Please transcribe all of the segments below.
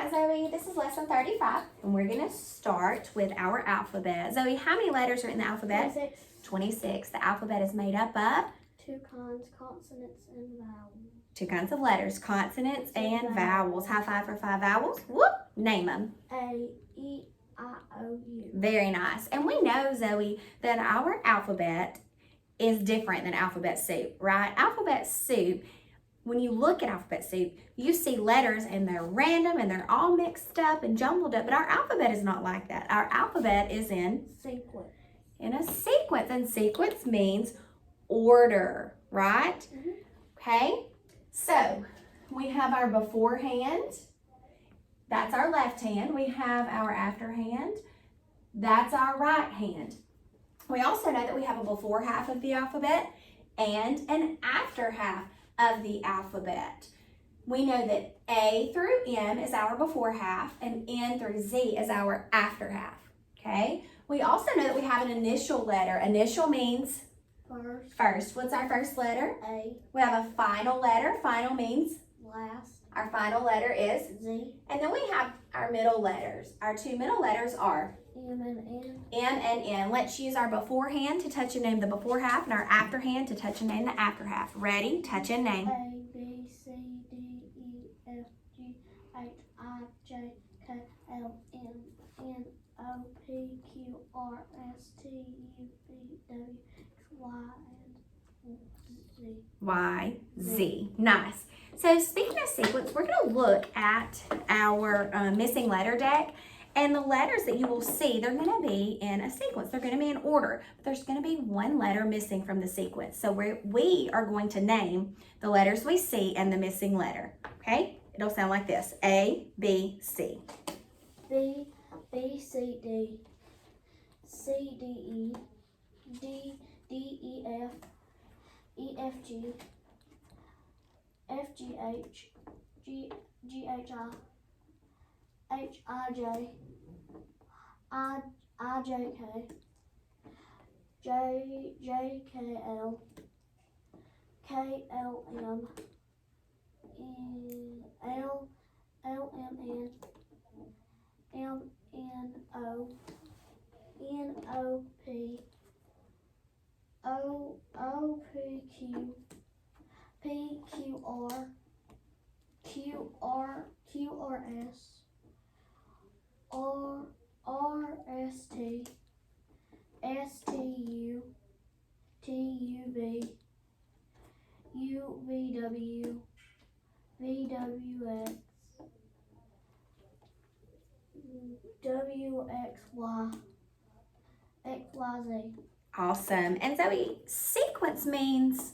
right, Zoe, this is lesson 35, and we're going to start with our alphabet. Zoe, how many letters are in the alphabet? 26. 26. The alphabet is made up of? Two kinds, consonants and vowels. Two kinds of letters, consonants and vowels. High five for 5 vowels. Whoop! Name them. A, E, I, O, U. Very nice. And we know, Zoe, that our alphabet is different than alphabet soup, right? Alphabet soup, when you look at alphabet soup, you see letters and they're random and they're all mixed up and jumbled up, but our alphabet is not like that. Our alphabet is in a sequence, and sequence means order, right? Mm-hmm. Okay, so we have our beforehand, that's our left hand. We have our after hand, that's our right hand. We also know that we have a before half of the alphabet and an after half of the alphabet. We know that A through M is our before half and N through Z is our after half, okay? We also know that we have an initial letter. Initial means first. What's our first letter? A. We have a final letter. Final means Last. our final letter is Z. And then we have our middle letters. Our two middle letters are M and N. M and N. Let's use our beforehand to touch and name the before half and our after hand to touch and name the after half. Ready? Touch and name. A, B, C, D, E, F, G, H, I, J, K, L, M, N, O, P, Q, R, S, T, U, V, W, X, Y, and Z. Y, Z. Nice. So speaking of sequence, we're going to look at our missing letter deck. And the letters that you will see, they're going to be in a sequence. They're going to be in order. But there's going to be one letter missing from the sequence. So we are going to name the letters we see and the missing letter. Okay? It'll sound like this. A, B, C. B, B, C, D. C, D, E. D, D, E, F. E, F, G. F, G, H. G, G, H, I. H, I, J. I, J, K. J, J, K, L. K, L, M. L, L, M, N. M, N, O. N, O, P. O, O, P, Q. P, Q, R. Q, R, Q, R, S. R, R, S, T. S, T, U. T, U, V. U, V, W. V, W, X. W, X, Y. X, Y, Z. Awesome. And Zoe, sequence means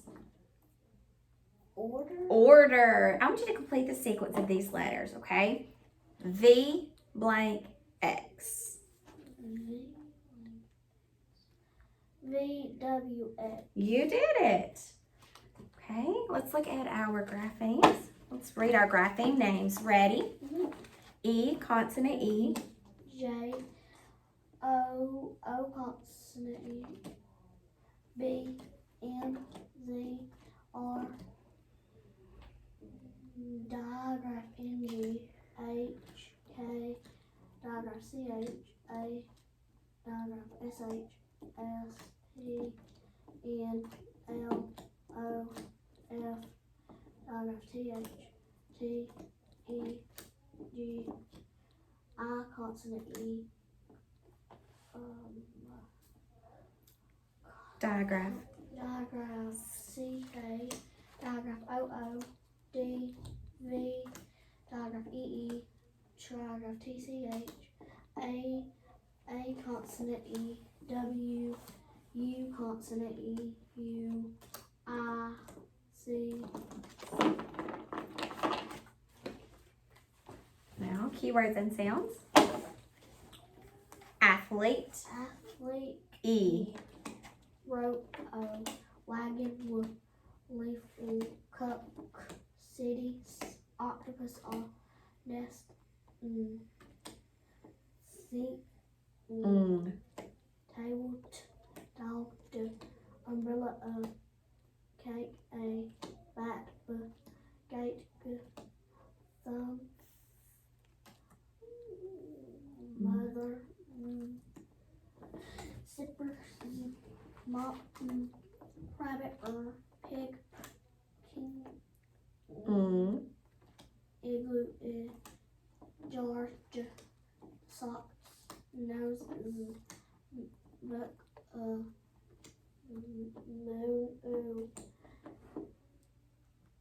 Order. I want you to complete the sequence of these letters, okay? V blank X. V, W, X. You did it. Okay, let's look at our graphemes. Let's read our grapheme names. Ready? Mhm. E, consonant E. J, O, O, consonant E. B, M, Z, R. Digraph NG, H, K, digraph CH, A, digraph SH, S, T, N, L, O, F, digraph TH, T, E, G, I, consonant E, Digraph. digraph CK, digraph OO, D, V, digraph EE, trigraph TCH, A consonant E, W, U consonant E, U, I, C. Now, keywords and sounds. Athlete. Athlete, E. rope, O, wagon, leaf, cup, city, octopus, nest, sink, table, dog, umbrella, cake, A, bat, gate, thumb, zipper, mop, rabbit, pig, king, igloo, jar, socks, nose, book, moon,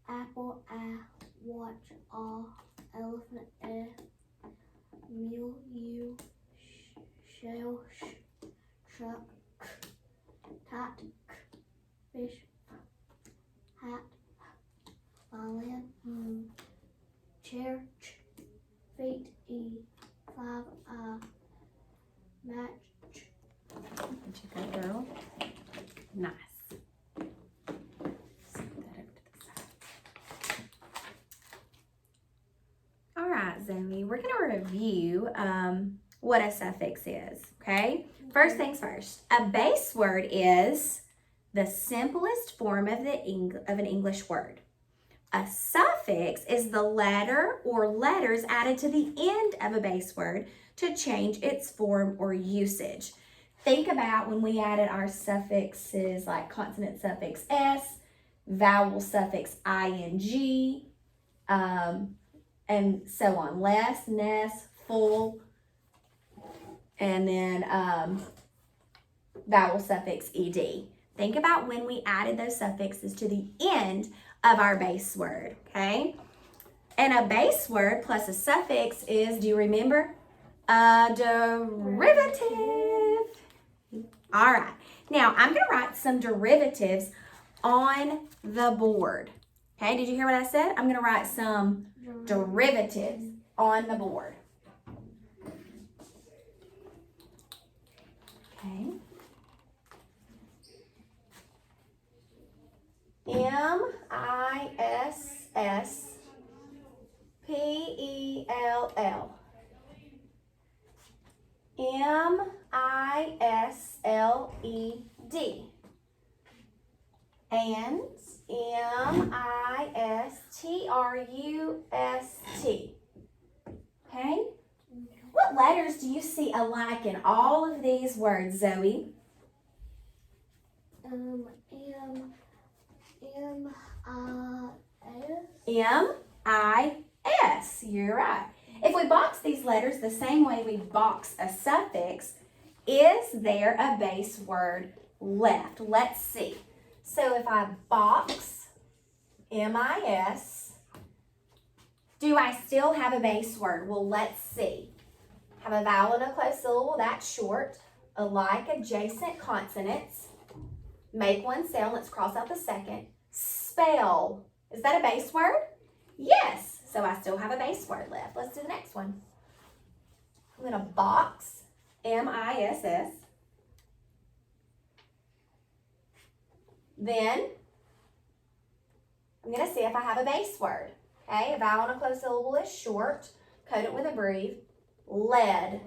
apple, watch, elephant, mule, you, shell, truck, cat, fish, hat, violin, chair, feet, five, match. Did you go, girl? Nice. Set that over to the side. All right, Zoe, we're going to review what a suffix is, okay? First things first, a base word is the simplest form of an English word. A suffix is the letter or letters added to the end of a base word to change its form or usage. Think about when we added our suffixes like consonant suffix s, vowel suffix ing, and so on. Less, ness, full, and then vowel suffix ed. Think about when we added those suffixes to the end of our base word, okay? And a base word plus a suffix is, do you remember? A derivative. All right, now I'm gonna write some derivatives on the board. Okay, did you hear what I said? I'm gonna write some derivatives on the board. Okay. M-I-S-S-P-E-L-L. M-I-S-L-E-D. And M-I-S-T-R-U-S-T. Okay? What letters do you see alike in all of these words, Zoe? M-I-S. You're right. If we box these letters the same way we box a suffix, is there a base word left? Let's see. So if I box M-I-S, do I still have a base word? Well, let's see. Have a vowel and a closed syllable, that's short. Alike adjacent consonants. Make one sound, let's cross out the second. Spell, is that a base word? Yes, so I still have a base word left. Let's do the next one. I'm gonna box M-I-S-S. Then, I'm gonna see if I have a base word. Okay, a vowel and a closed syllable is short. Code it with a brief. Lead.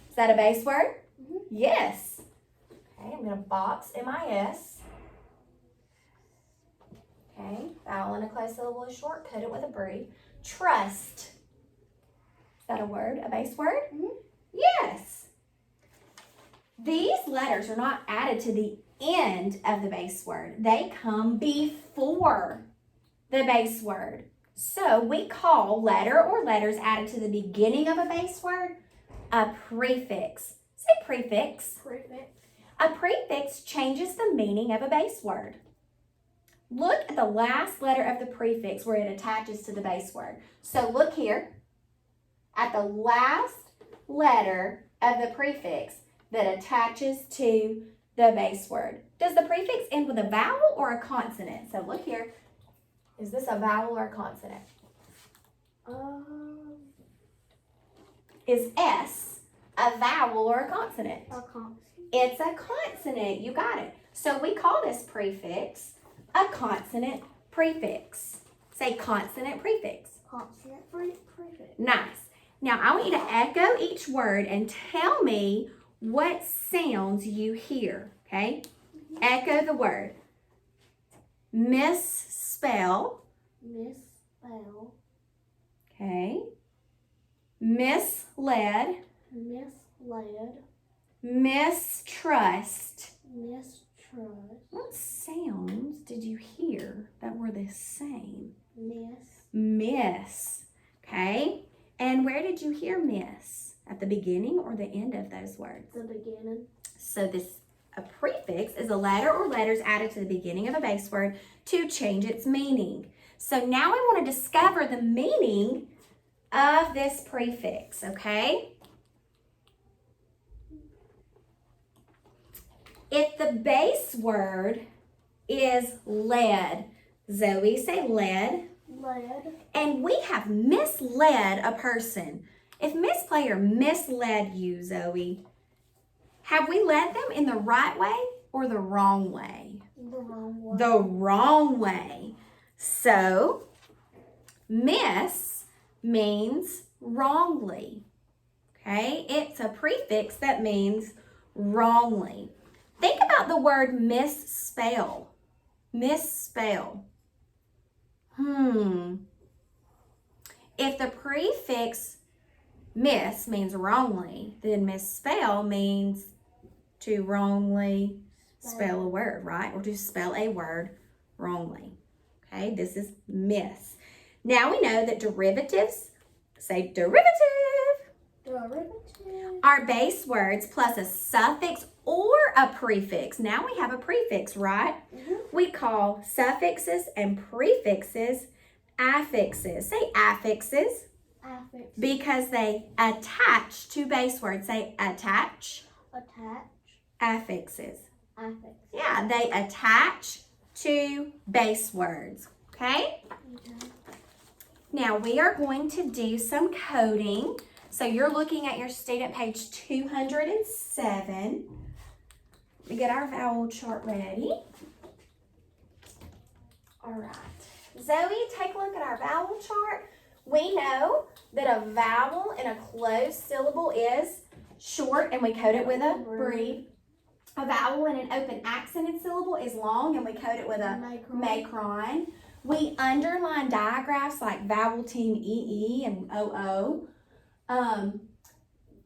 Is that a base word? Mm-hmm. Yes. Okay, I'm gonna box M-I-S. Okay, vowel and a closed syllable is short. Code it with a brief. Trust. Is that a word? A base word? Mm-hmm. Yes. These letters are not added to the end of the base word. They come before the base word. So we call letter or letters added to the beginning of a base word a prefix. Say prefix. Prefix. A prefix changes the meaning of a base word. Look at the last letter of the prefix where it attaches to the base word. So look here at the last letter of the prefix that attaches to the base word. Does the prefix end with a vowel or a consonant? So look here. Is this a vowel or a consonant? Is S a vowel or a consonant? A consonant. It's a consonant. You got it. So we call this prefix a consonant prefix. Say consonant prefix. Consonant prefix. Nice. Now I want you to echo each word and tell me what sounds you hear. Okay? Echo the word. Misspell. Misspell. Okay. Misled. Misled. Mistrust. Mistrust. What sounds did you hear that were the same? Miss. Miss. Okay. And where did you hear miss? At the beginning or the end of those words? The beginning. So a prefix is a letter or letters added to the beginning of a base word to change its meaning. So now we want to discover the meaning of this prefix, okay? If the base word is lead, Zoe, say lead. Lead. And we have misled a person. If Miss Player misled you, Zoe, have we led them in the right way or the wrong way? The wrong way. The wrong way. So, miss means wrongly. Okay? It's a prefix that means wrongly. Think about the word misspell. Misspell. If the prefix miss means wrongly, then misspell means to wrongly spell a word, right? Or to spell a word wrongly. Okay, this is miss. Now we know that derivatives, say derivative, are base words plus a suffix or a prefix. Now we have a prefix, right? We call suffixes and prefixes affixes. Say affixes. Affix. Because they attach to base words. Say attach. Attach. Affixes. Affix. Yeah, they attach to base words. Okay? Okay. Now we are going to do some coding. So you're looking at your student page 207. We get our vowel chart ready. All right. Zoe, take a look at our vowel chart. We know that a vowel in a closed syllable is short and we code it with a breve. A vowel in an open accented syllable is long and we code it with a macron. We underline digraphs like vowel team EE and OO.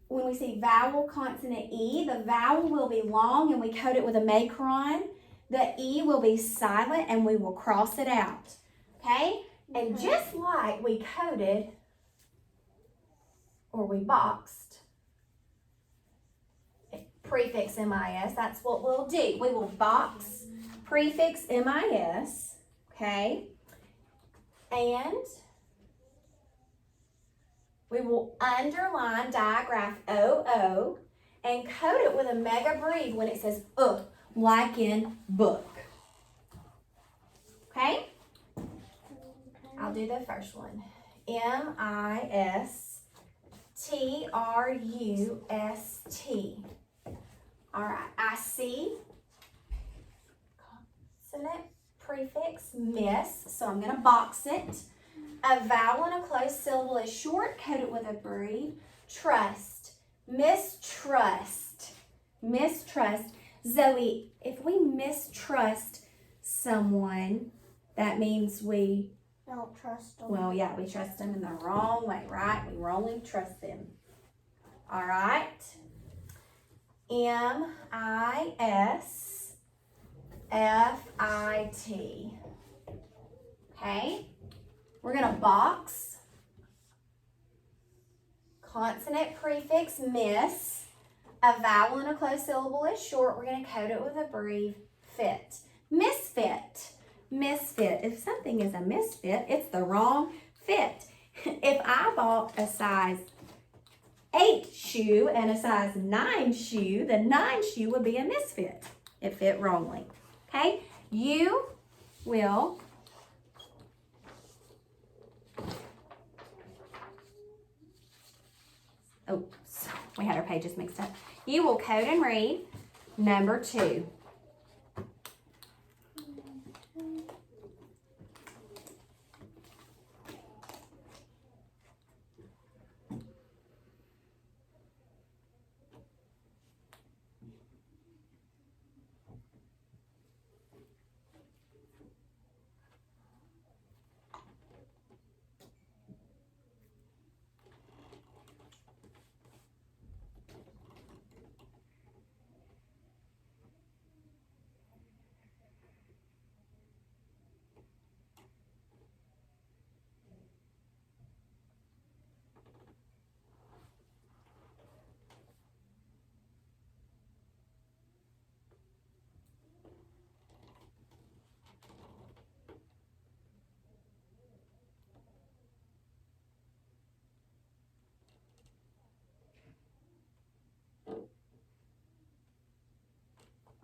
When we see vowel consonant E, the vowel will be long and we code it with a macron. The E will be silent and we will cross it out. Okay? And just like we coded or we boxed prefix MIS, that's what we'll do. We will box prefix MIS, okay? And we will underline digraph OO and code it with a mega breve when it says like in book. Okay? I'll do the first one. MISTRUST. All right, I see consonant prefix miss, so I'm going to box it. A vowel in a closed syllable is short, code it with a breve. Trust, mistrust, mistrust. Zoe, if we mistrust someone, that means we don't trust them. Well, yeah, we trust them in the wrong way, right? We wrongly trust them. All right. MISFIT. Okay. We're going to box consonant prefix miss. A vowel in a closed syllable is short. We're going to code it with a breve fit. Misfit. Misfit. If something is a misfit, it's the wrong fit. If I bought a size 8 shoe and a size 9 shoe, the 9 shoe would be a misfit. It fit wrongly. Okay? You will we had our pages mixed up. You will code and read number 2.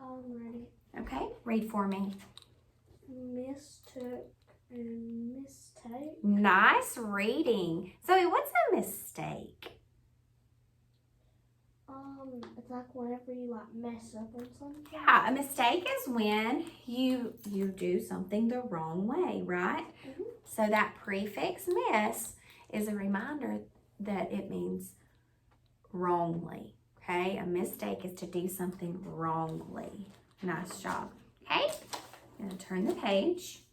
I'm ready. Okay, read for me. Mistook and mistake. Nice reading. Zoe, what's a mistake? It's like whenever you like mess up on something. Yeah, a mistake is when you do something the wrong way, right? Mhm. So that prefix miss is a reminder that it means wrongly. Okay, a mistake is to do something wrongly. Nice job. Okay, I'm gonna turn the page.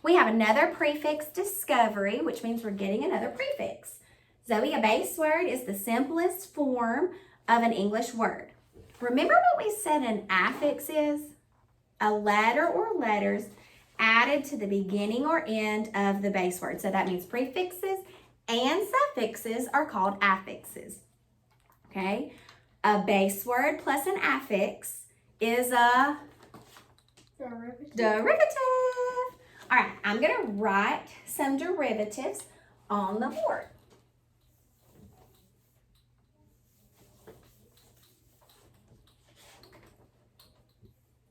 We have another prefix discovery, which means we're getting another prefix. Zoe, a base word is the simplest form of an English word. Remember what we said an affix is? A letter or letters added to the beginning or end of the base word. So that means prefixes and suffixes are called affixes. Okay? A base word plus an affix is a derivative. All right, I'm going to write some derivatives on the board.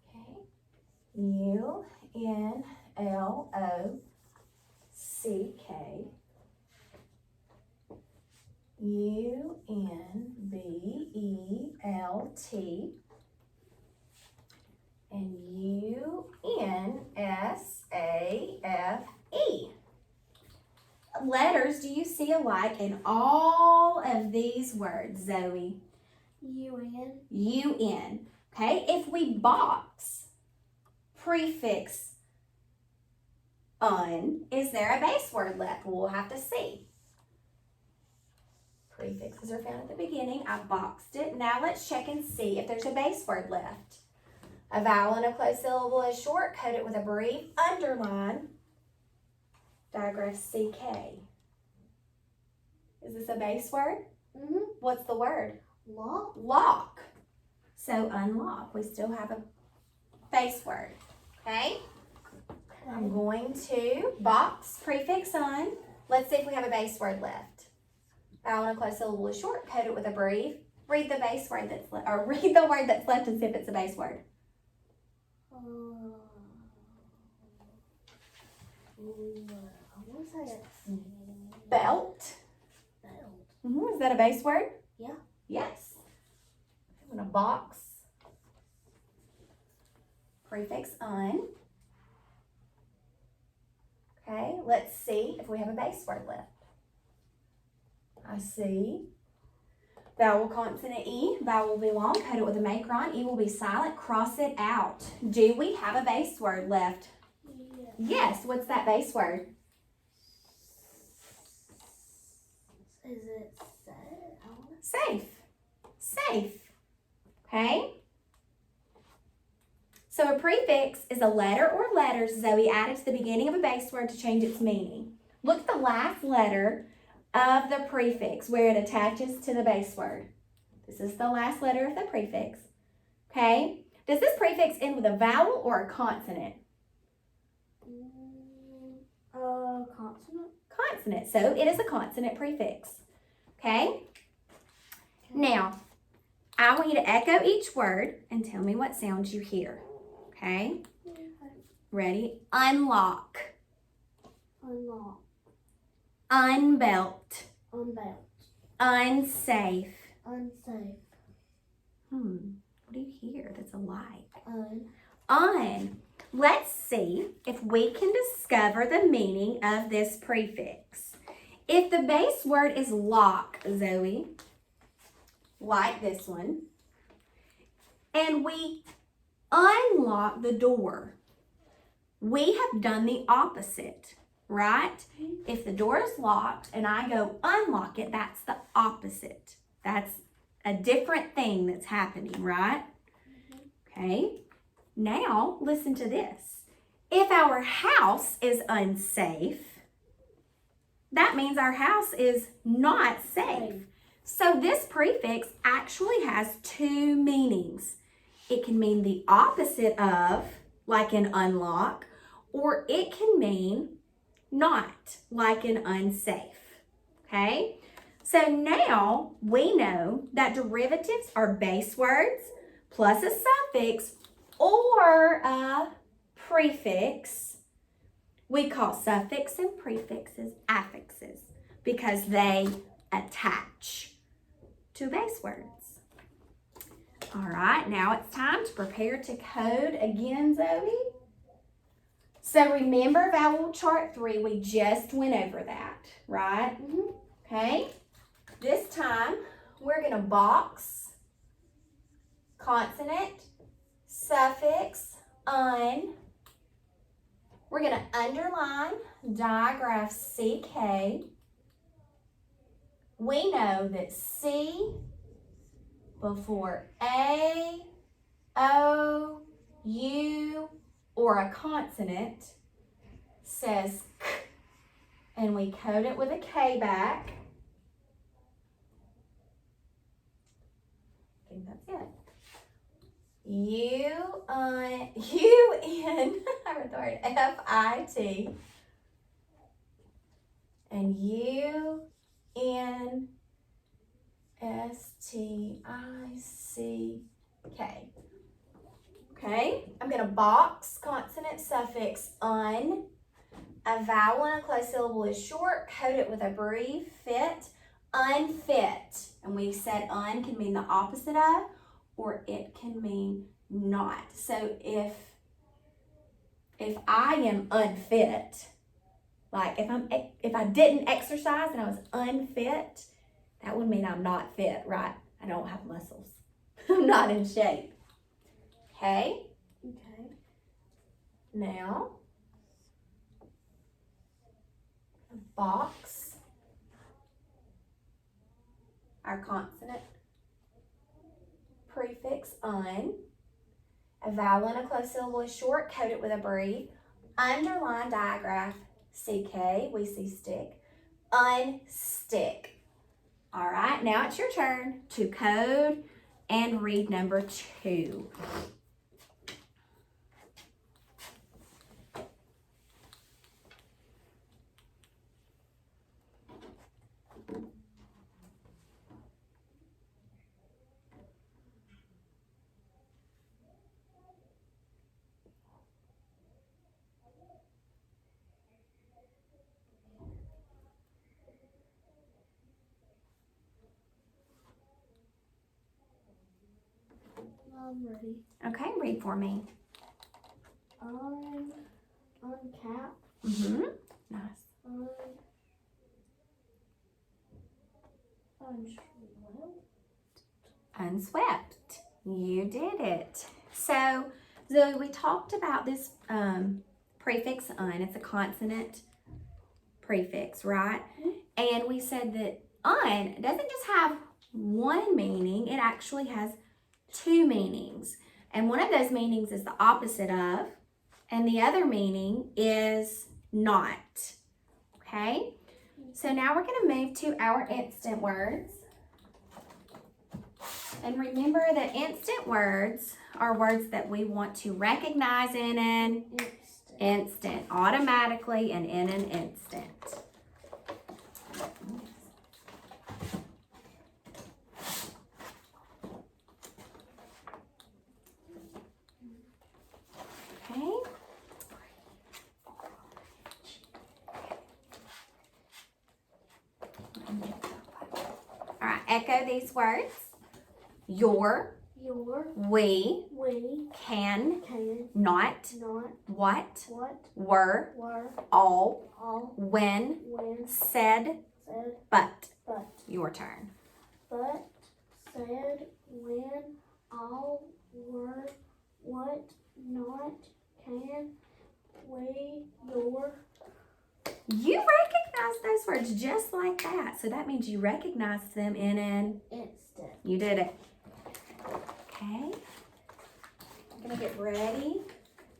Okay. UNLOCK, UNBELT, and UNSAFE. Letters do you see alike in all of these words, Zoe? UN. UN. Okay, if we box prefix un, is there a base word left? We'll have to see. Prefixes are found at the beginning. I boxed it. Now let's check and see if there's a base word left. A vowel and a closed syllable is short. Code it with a brief underline. Digraph CK. Is this a base word? Mhm. What's the word? Lock. Lock. So unlock. We still have a base word. Okay? I'm going to box prefix on. Let's see if we have a base word left. Vowel and a closed syllable is short. Code it with a brief. Read the base word that's left, or read the word that's left and see if it's a base word. I want to say it's Belt. belt. Is that a base word? Yeah. Yes. I'm going to box prefix on. Okay, let's see if we have a base word left. I see vowel consonant E. Vowel will be long. Code it with a macron. E will be silent. Cross it out. Do we have a base word left? Yeah. Yes. What's that base word? Is it safe? Safe. Safe. Okay. So a prefix is a letter or letters Zoe added to the beginning of a base word to change its meaning. Look at the last letter of the prefix where it attaches to the base word. This is the last letter of the prefix. Okay? Does this prefix end with a vowel or a consonant? Consonant. Consonant. So it is a consonant prefix. Okay? Now, I want you to echo each word and tell me what sounds you hear. Okay? Ready? Unlock. Unlock. Unbelt. Unbelt. Unsafe. Unsafe. What do you hear that's alike? Un. Let's see if we can discover the meaning of this prefix. If the base word is lock, Zoe, like this one, and we unlock the door, we have done the opposite, right? If the door is locked and I go unlock it, that's the opposite. That's a different thing that's happening, right? Okay. Now, listen to this. If our house is unsafe, that means our house is not safe. So this prefix actually has two meanings. It can mean the opposite of, like an unlock, or it can mean not, like an unsafe. Okay? So now we know that derivatives are base words plus a suffix or a prefix. We call suffix and prefixes affixes because they attach to base words. All right, now it's time to prepare to code again, Zoe. So remember vowel chart 3, we just went over that, right? Okay, this time we're gonna box consonant, suffix, un. We're gonna underline digraph CK. We know that C before A, O, U, or a consonant says K, and we code it with a K back. I think that's it. U-N, I wrote the word F-I-T, and U-N-S-T-I-C-K. Okay, I'm going to box consonant suffix un. A vowel in a closed syllable is short. Code it with a brief fit. Unfit. And we said un can mean the opposite of, or it can mean not. So if I am unfit, like if I didn't exercise and I was unfit, that would mean I'm not fit, right? I don't have muscles. I'm not in shape. Okay? Okay. Now, box our consonant prefix un. A vowel in a closed syllable is short. Code it with a brief. Underline digraph CK. We see stick. Unstick. All right, now it's your turn to code and read number 2. I'm ready. Okay, read for me. Uncap. Nice. Unswept. You did it. So, Zoe, we talked about this prefix un. It's a consonant prefix, right? And we said that un doesn't just have one meaning, it actually has 2 meanings. And one of those meanings is the opposite of, and the other meaning is not. Okay? So now we're going to move to our instant words. And remember that instant words are words that we want to recognize in an instant, automatically and in an instant. Okay. All right, echo these words. Your, we, can, not, what, were, all, when, said, but. Your turn. But, said, when, all, were, what, not, can, we, your. You recognize those words just like that. So that means you recognized them in an instant. You did it. Okay. I'm going to get ready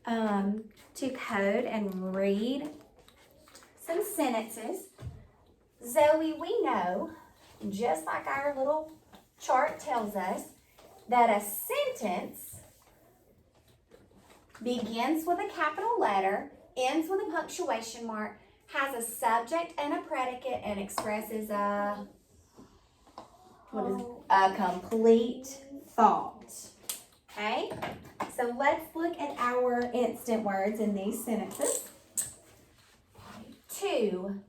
to code and read some sentences. Zoe, we know, just like our little chart tells us, that a sentence begins with a capital letter, ends with a punctuation mark, has a subject and a predicate, and expresses a complete thought. Okay, so let's look at our instant words in these sentences. To.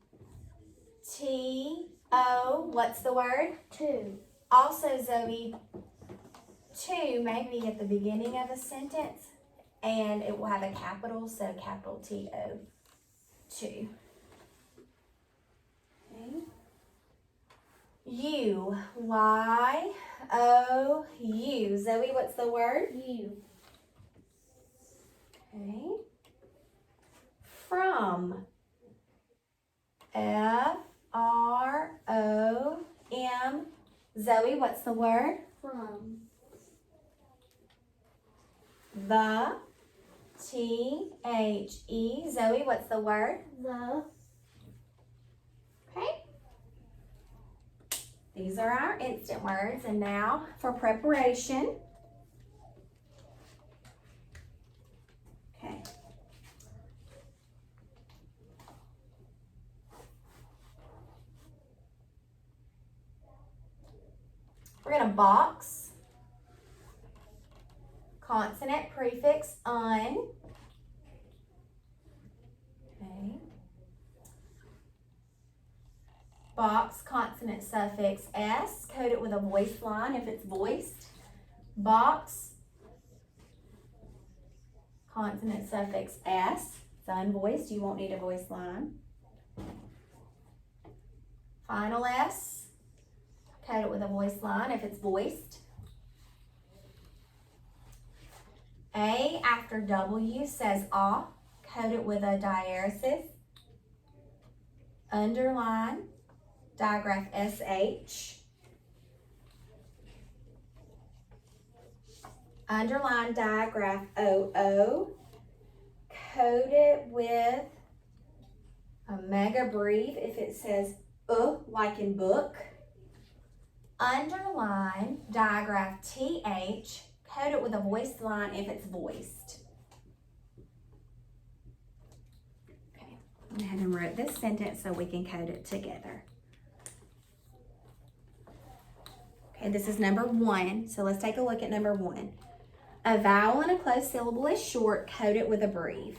T-O, what's the word? To. Also, Zoe, to may be at the beginning of a sentence, and it will have a capital, so capital T-O, to. Okay. You, Y-O-U. Zoe, what's the word? You. Okay. From. F-R-O-M. Zoe, what's the word? From. The. T-H-E. Zoe, what's the word? The. Okay. These are our instant words, and now for preparation. Okay. We're going to box consonant prefix un. Okay. Box consonant suffix s. Code it with a voice line if it's voiced. Box consonant suffix s. It's unvoiced. You won't need a voice line. Final s. Code it with a voice line if it's voiced. A after W says ah. Code it with a diaresis. Underline, digraph SH. Underline, digraph OO. Code it with a mega breve if it says like in book. Underline, digraph TH. Code it with a voiced line if it's voiced. Okay, I went ahead and wrote this sentence so we can code it together. Okay, this is number 1, so let's take a look at number 1. A vowel in a closed syllable is short, code it with a breve.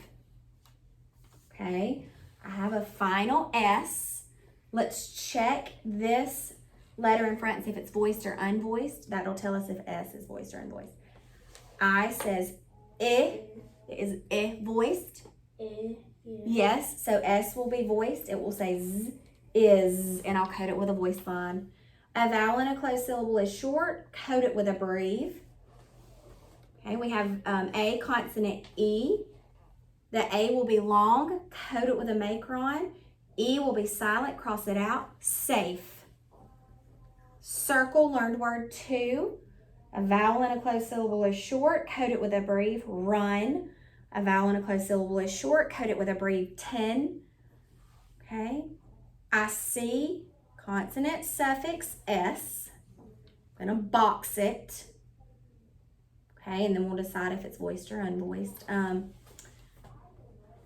Okay, I have a final S. Let's check this letter in front and see if it's voiced or unvoiced. That'll tell us if S is voiced or unvoiced. I says I. Is I voiced? I. Yes, so S will be voiced. It will say Z is, and I'll code it with a voice line. A vowel in a closed syllable is short, code it with a breve. Okay, we have A consonant E. The A will be long, code it with a macron. E will be silent, cross it out. Safe. Circle, learned word 2. A vowel in a closed syllable is short, code it with a breve. Run. A vowel in a closed syllable is short, code it with a breve. 10. Okay. I see, consonant suffix S. I'm going to box it. Okay, and then we'll decide if it's voiced or unvoiced.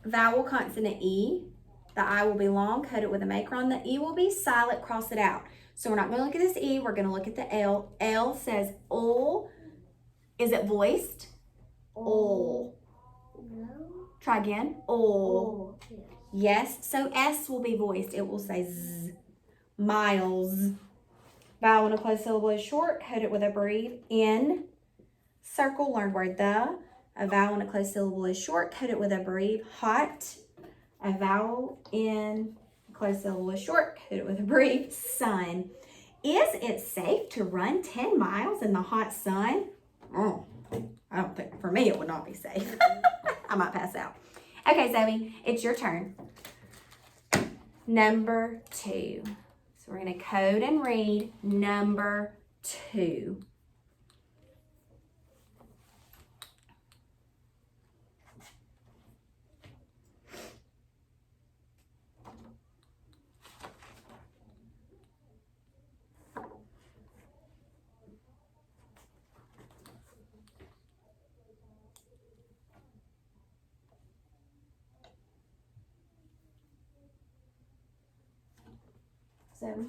Vowel consonant E. The I will be long, code it with a macron. The E will be silent, cross it out. So we're not going to look at this E, we're going to look at the L. L says ol. Is it voiced? Ol. No. Try again. Ol. Yes. Yes, so S will be voiced. It will say Z. Miles. Vowel in a closed syllable is short, code it with a breve. N. Circle, learned word the. A vowel in a closed syllable is short, code it with a breve. Hot. A vowel in a closed syllable is short, code it with a breve. Sun. Is it safe to run 10 miles in the hot sun? Oh, I don't think, for me it would not be safe. I might pass out. Okay, Zoe, it's your turn. Number 2. So we're going to code and read number 2. So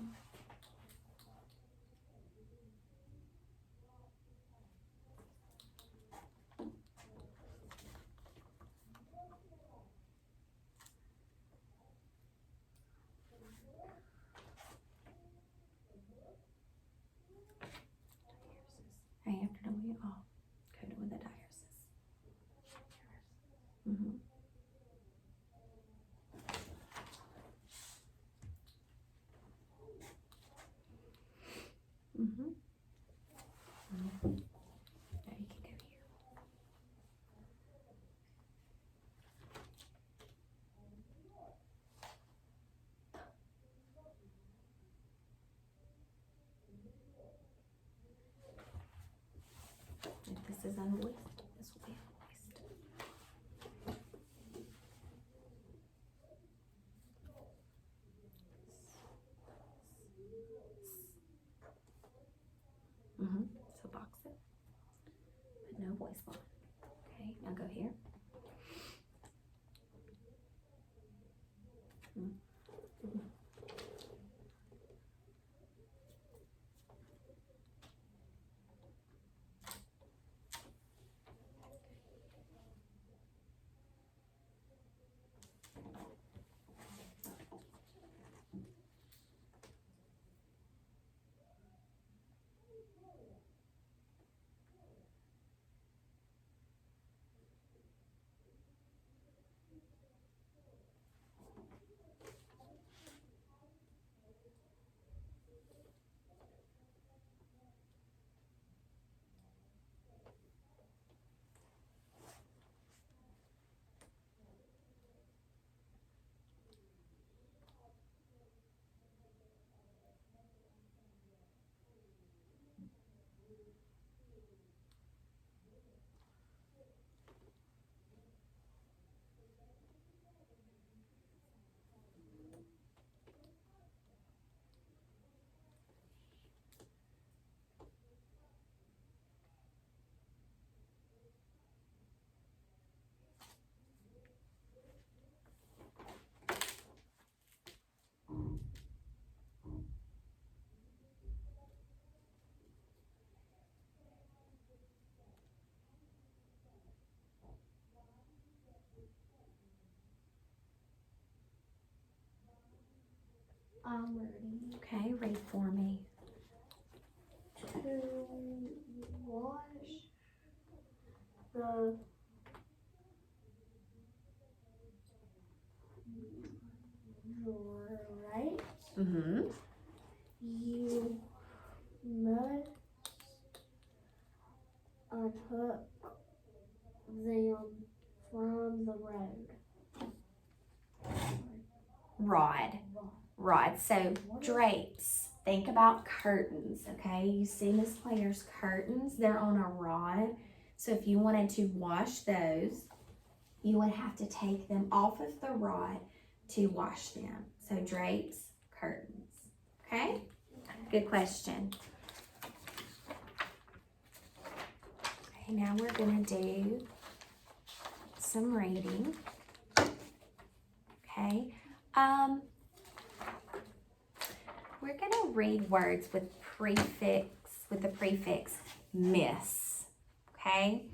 Mm-hmm. Now you can go here. If this is unvoiced, this will be unvoiced. Mm-hmm. So box it, but no voice line. Okay, now go here. I'm ready. Okay, read for me. To wash the grapes, Mm-hmm. you must unhook them from the Rod. Rod. So drapes. Think about curtains, okay? You see Miss Claire's curtains. They're on a rod. So if you wanted to wash those, you would have to take them off of the rod to wash them. So drapes, curtains. Okay? Good question. Okay, now we're gonna do some reading. Okay. We're gonna read words with the prefix miss. Okay?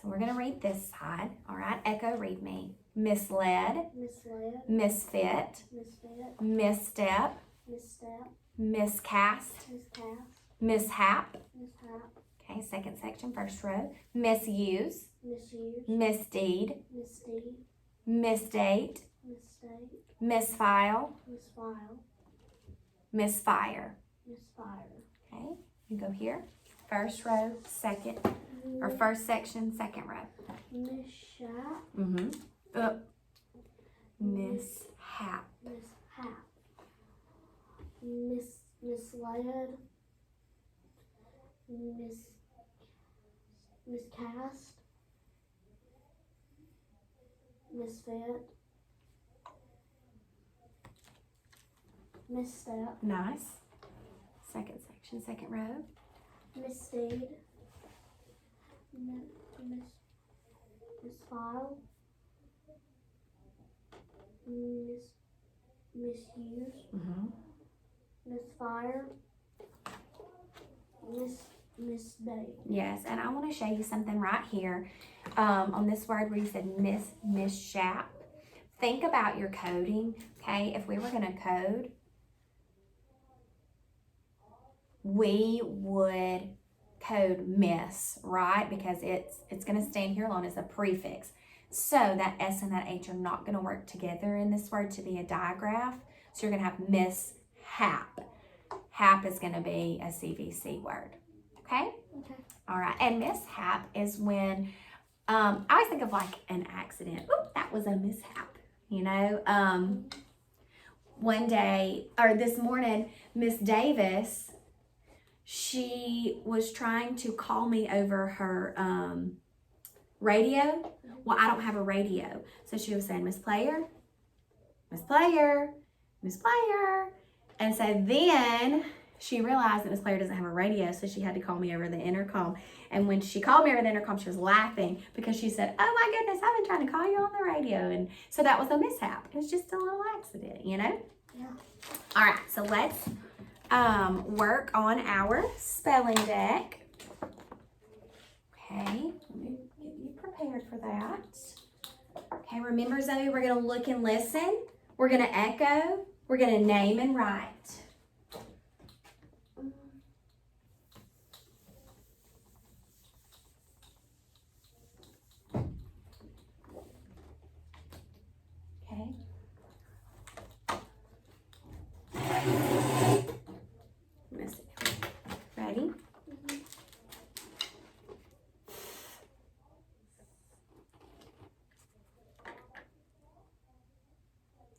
So we're gonna read this side. All right, Echo, read me. Misled, misled, misfit, misfit, misstep, misstep, miscast, miscast, mishap. mishap, Okay, second section, first row. Misuse, misuse, misdeed, misdeed, misdate, mistake, misfile, misfile, misfire. misfire. Okay, you go here. First row, second, or first section, second row. Mishap, Mm-hmm. Mishap. mishap, misled, miscast, misfit, misstep, Nice. Second section, second row. misdeed, misfile, misuse, Mm-hmm. misfire, misdate. Yes, and I want to show you something right here on this word where you said mishap. Think about your coding, okay? If we were going to code, we would code miss, right? Because it's going to stand here alone as a prefix. So that S and that H are not going to work together in this word to be a digraph. So you're going to have mishap. Hap is going to be a CVC word. Okay? Okay. All right. And mishap is when, I always think of like an accident. Oop, that was a mishap. You know, one day, or this morning, Miss Davis, she was trying to call me over her radio. Well, I don't have a radio. So she was saying, Miss Player, Miss Player, Miss Player. And so then she realized that Miss Player doesn't have a radio, so she had to call me over the intercom. And when she called me over the intercom, she was laughing because she said, oh my goodness, I've been trying to call you on the radio. And so that was a mishap. It was just a little accident, you know? Yeah. All right, so let's work on our spelling deck. Okay, let me get you prepared for that. Okay, remember Zoe, we're gonna look and listen. We're gonna echo. We're gonna name and write. Okay. Let's see. Ready?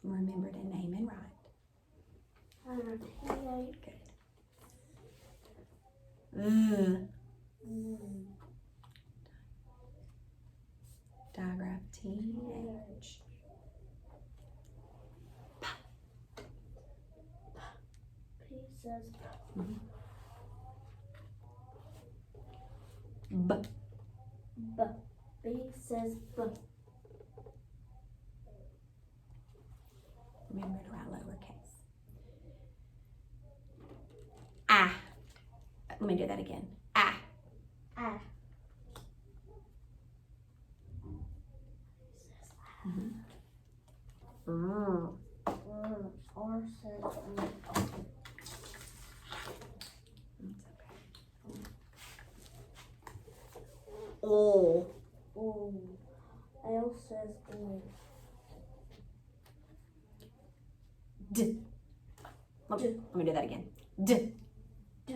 Remember to name and write. T-H. Good. Diagraph T-H. P says B. B. B says B. Remember to write lowercase. Ah. Let me do that again. Ah. I. Mm. R says O. O. L says O. D. Let me do that again. D. D.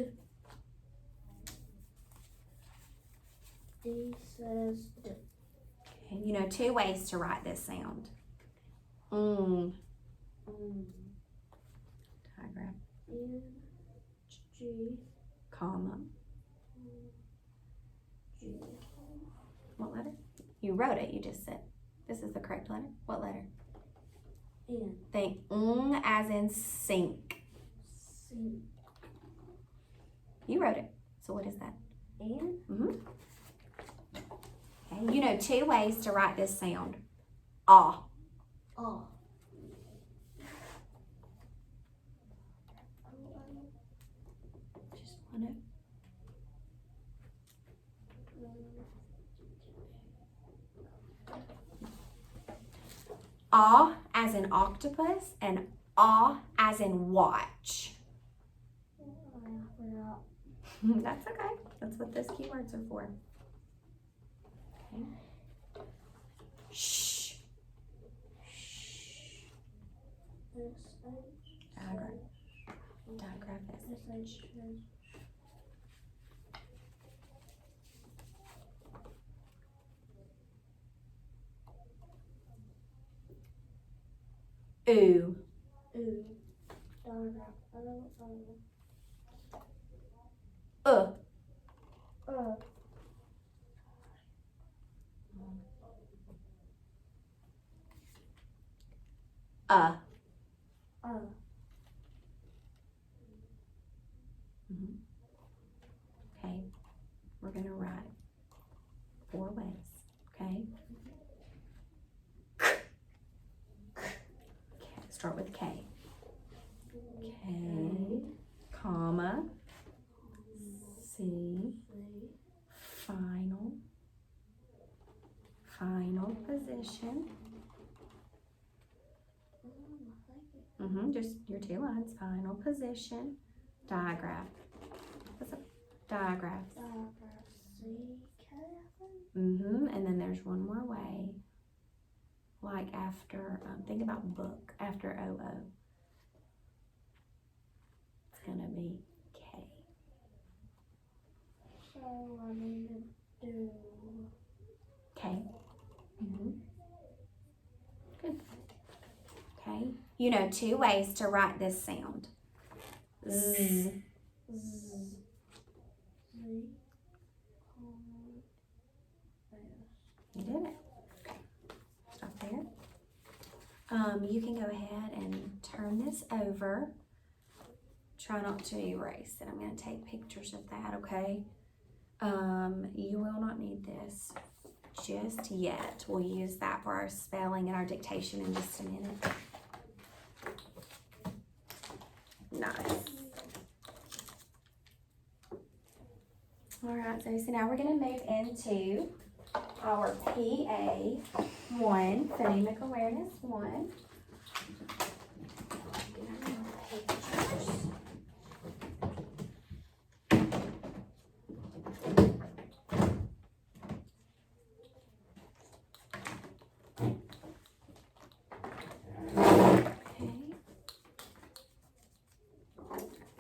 D says D. Okay, you know two ways to write this sound. Diagraph. N. G. Comma. G. What letter? You wrote it. You just said. This is the correct letter. What letter? N. Think as in sink. C. You wrote it. So what is that? N. Okay, you know two ways to write this sound. Ah. O. Just one. Ah as in octopus and ah as in watch. That's okay. That's what those keywords are for. Okay. Shh. Diagraph SH. Ooh. Ooh. Diagraph O. Uh. Okay. We're gonna write 4 ways. Okay. Start with K. K, comma, C, final position. Just your 2 lines. Final position. Diagraph. What's up? Diagraph. And then there's one more way. Like after, think about book, after OO. going to be K. So I need to do K. Good. Okay. You know 2 ways to write this sound. Z. Z. You did it. Okay. Stop there. You can go ahead and turn this over. Try not to erase it. I'm going to take pictures of that, okay? You will not need this just yet. We'll use that for our spelling and our dictation in just a minute. Nice. All right, so now we're going to move into our PA1, Phonemic Awareness 1.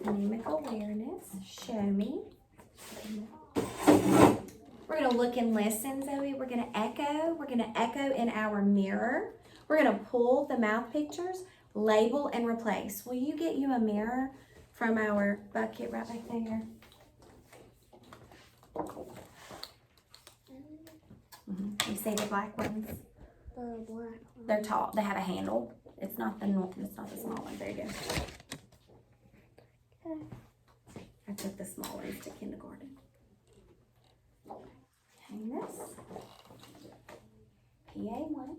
Phonemic Awareness, show me. We're going to look and listen, Zoe. We're going to echo. We're going to echo in our mirror. We're going to pull the mouth pictures, label, and replace. Will you get you a mirror from our bucket right back there? You see the black ones? the black one. They're tall. They have a handle. It's not the small one. There you go. Okay. I took the small ones to kindergarten. Hang this. PA1.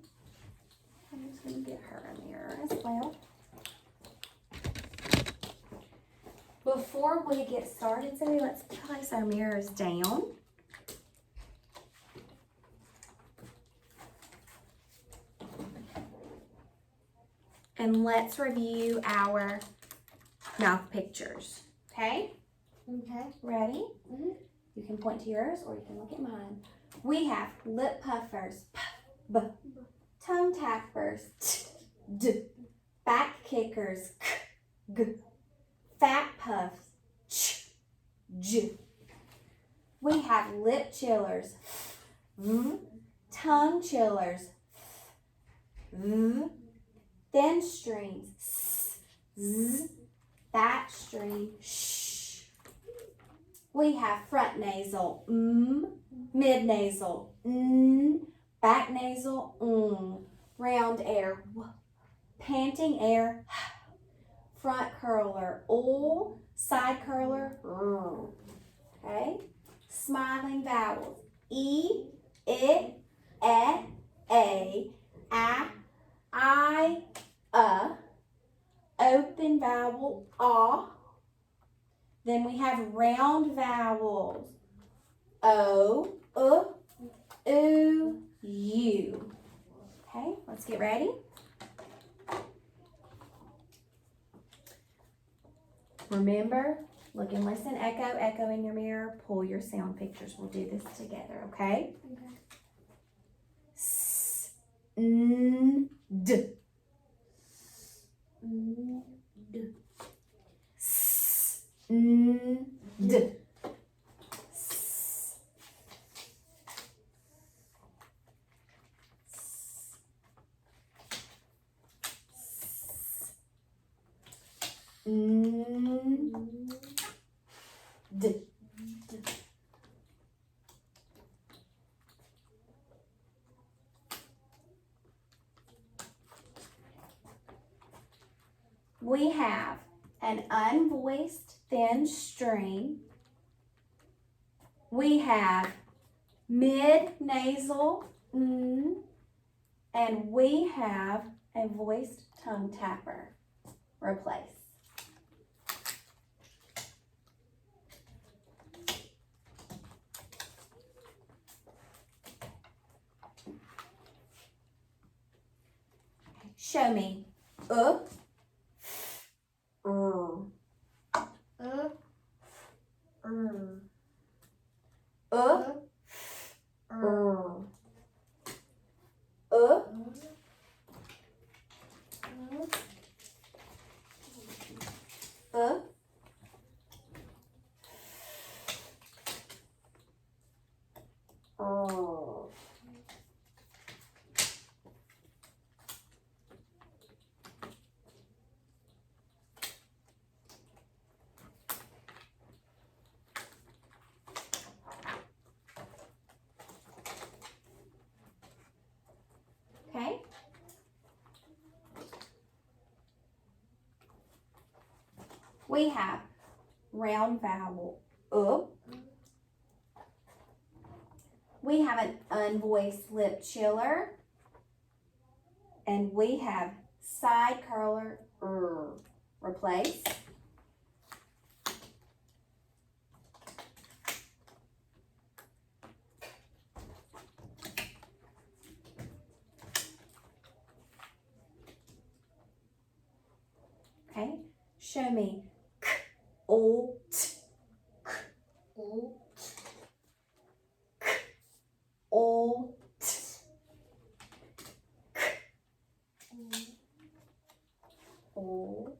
I'm just going to get her a mirror as well. Before we get started, Zoe, let's place our mirrors down. And let's review our mouth pictures. Okay? Okay. Ready? Mm-hmm. You can point to yours or you can look at mine. We have lip puffers, p, b, tongue tappers, t, d, back kickers, k, g, fat puffs, ch, j. We have lip chillers, v, tongue chillers, v, thin strings, s, z, fat string, sh. We have front nasal, mid nasal, back nasal, round air, panting air, front curler, side curler, okay? Smiling vowels, e, I, a, I, open vowel, Then we have round vowels, O, U, U. Okay, let's get ready. Remember, look and listen, echo, echo in your mirror, pull your sound pictures. We'll do this together, okay? Okay. S, N, D. D. S, N, D. S, N, D. We have an unvoiced thin string. We have mid-nasal, and we have a voiced tongue tapper. Replace. Show me. We have round vowel up. We have an unvoiced lip chiller. And we have side curler replace. Okay, show me k, o, t, k, o, t, k, o, t, k, o,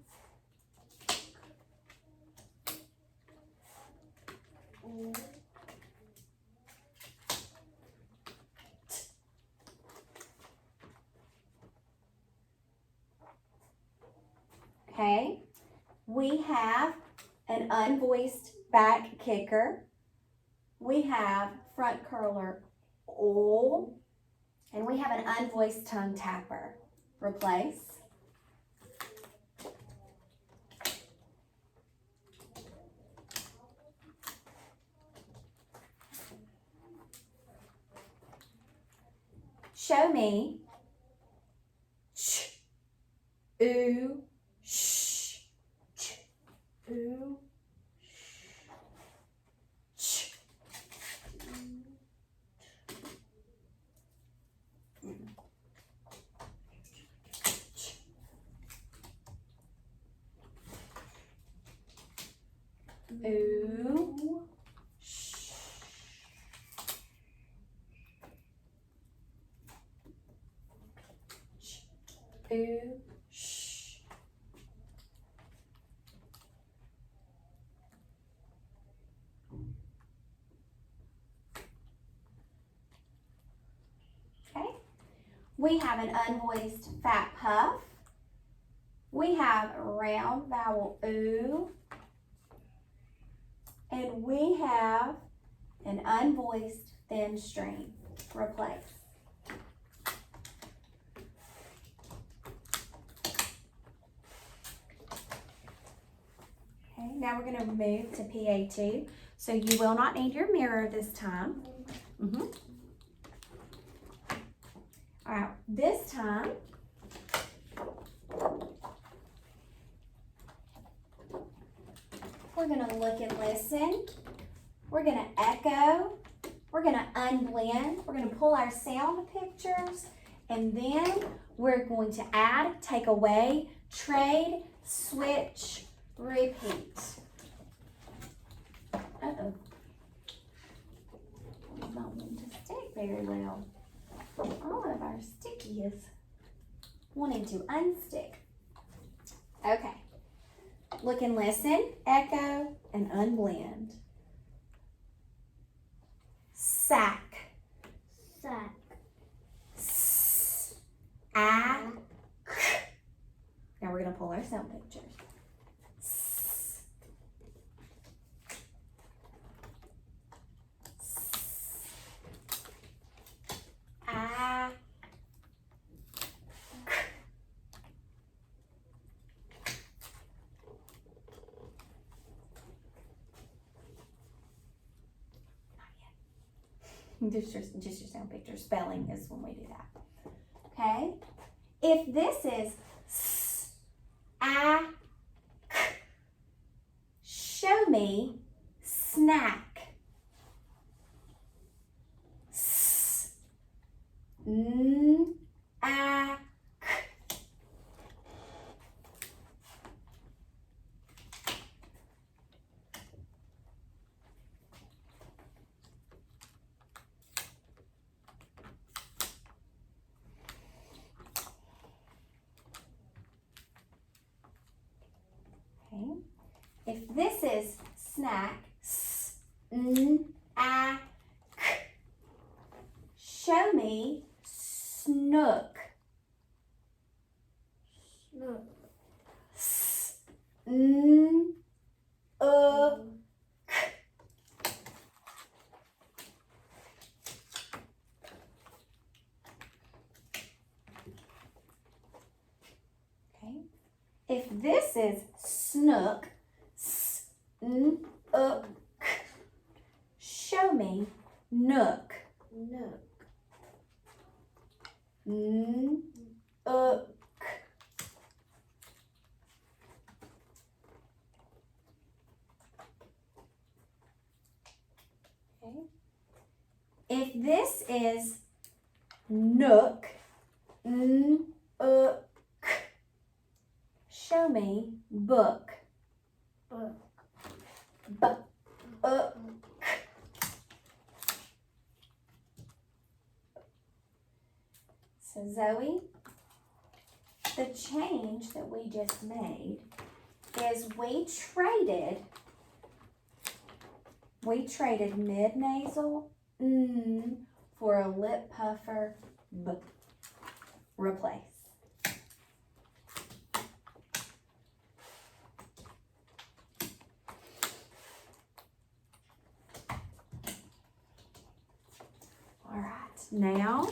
O. okay. We have an unvoiced back kicker. We have front curler o, and we have an unvoiced tongue tapper replace. Show me ch, oo, sh, ch, oo, ch. Ooh, sh. Ooh, sh. Okay. We have an unvoiced fat puff. We have a round vowel ooh. And we have an unvoiced thin string replace. Okay, now we're going to move to PA2. So you will not need your mirror this time. All right, this time, we're going to look and listen. We're going to echo. We're going to unblend. We're going to pull our sound pictures. And then we're going to add, take away, trade, switch, repeat. Uh-oh. It's not wanting to stick very well. All of our stickies wanting to unstick. Okay. Look and listen, echo, and unblend. Sack. Sack. S, a, k. Now we're going to pull our sound pictures. S, a, k. Just your sound picture. Spelling is when we do that. Okay? If this is s, a, k, show me snack. S, n, a, k. Okay. If this is snack, s, n, a, k, show me snook. Snook. S, n, k. Okay. If this is snook, Show me nook. Nook. Okay. If this is nook, show me book. Book. So Zoe, the change that we just made is we traded mid-nasal for a lip puffer b. Replace. All right, now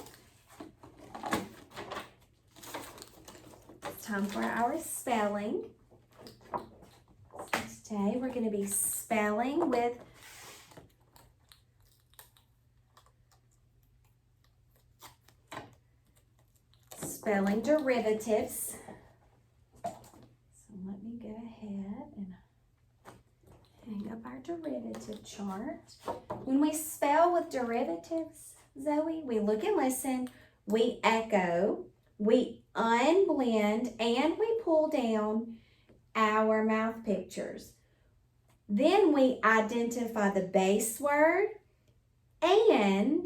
it's time for our spelling. So today we're going to be spelling with spelling derivatives. So let me go ahead and hang up our derivative chart. When we spell with derivatives, Zoe, we look and listen, we echo, we unblend, and we pull down our mouth pictures. Then we identify the base word and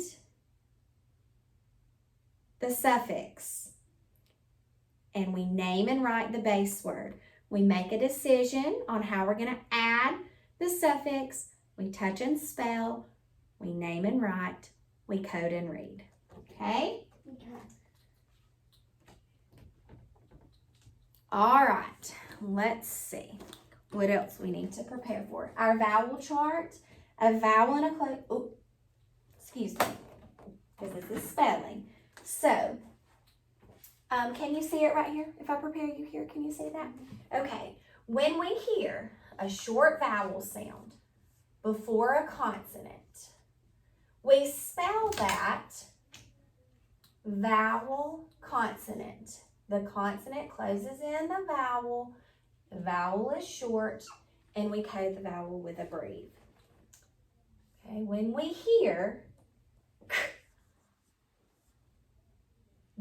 the suffix. And we name and write the base word. We make a decision on how we're going to add the suffix. We touch and spell. We name and write. We code and read. Okay? Okay. All right. Let's see what else we need to prepare for. Our vowel chart. A vowel and a excuse me, because this is spelling. So, can you see it right here? If I prepare you here, can you see that? Okay. When we hear a short vowel sound before a consonant, we spell that vowel consonant. The consonant closes in the vowel is short, and we code the vowel with a breathe. Okay, when we hear k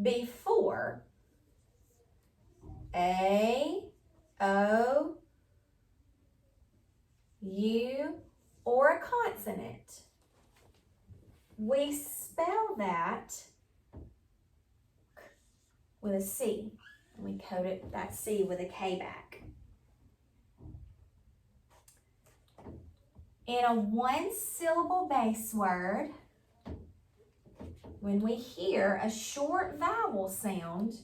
before A, O, U, or a consonant, we spell that with a C. And we code it, that C, with a K back. In a one-syllable base word, when we hear a short vowel sound